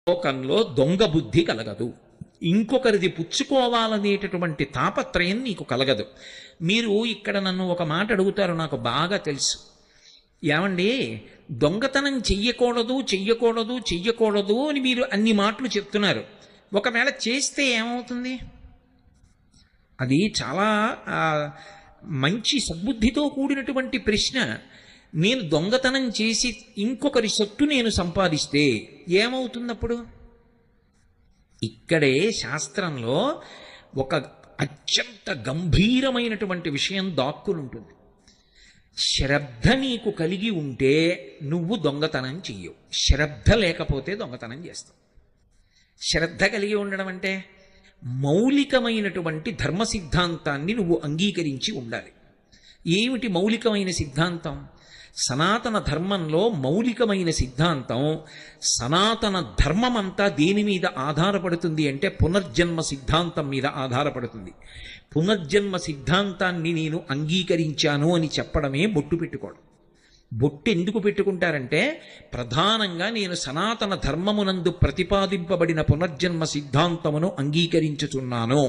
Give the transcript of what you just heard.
లోకంలో దొంగ బుద్ధి కలగదు. ఇంకొకరిది పుచ్చుకోవాలనేటటువంటి తాపత్రయం నీకు కలగదు. మీరు ఇక్కడ నన్ను ఒక మాట అడుగుతారు, నాకు బాగా తెలుసు. ఏమండి, దొంగతనం చెయ్యకూడదు చెయ్యకూడదు చెయ్యకూడదు అని మీరు అన్ని మాటలు చెప్తున్నారు. ఒకవేళ చేస్తే ఏమవుతుంది? అది చాలా మంచి సద్బుద్ధితో కూడినటువంటి ప్రశ్న. నేను దొంగతనం చేసి ఇంకొకరి సొత్తు నేను సంపాదిస్తే ఏమవుతున్నప్పుడు? ఇక్కడే శాస్త్రంలో ఒక అత్యంత గంభీరమైనటువంటి విషయం దాక్కునుంటుంది. శ్రద్ధ నీకు కలిగి ఉంటే నువ్వు దొంగతనం చెయ్యవు, శ్రద్ధ లేకపోతే దొంగతనం చేస్తావు. శ్రద్ధ కలిగి ఉండడం అంటే మౌలికమైనటువంటి ధర్మ సిద్ధాంతాన్ని నువ్వు అంగీకరించి ఉండాలి. ఏమిటి మౌలికమైన సిద్ధాంతం? సనాతన ధర్మంలో మౌలికమైన సిద్ధాంతం, సనాతన ధర్మం అంతా దేని మీద ఆధారపడుతుంది అంటే పునర్జన్మ సిద్ధాంతం మీద ఆధారపడుతుంది. పునర్జన్మ సిద్ధాంతాన్ని నేను అంగీకరించాను అని చెప్పడమే బొట్టు పెట్టుకోవడం. బొట్టు ఎందుకు పెట్టుకుంటారంటే ప్రధానంగా నేను సనాతన ధర్మమునందు ప్రతిపాదింపబడిన పునర్జన్మ సిద్ధాంతమును అంగీకరించుచున్నాను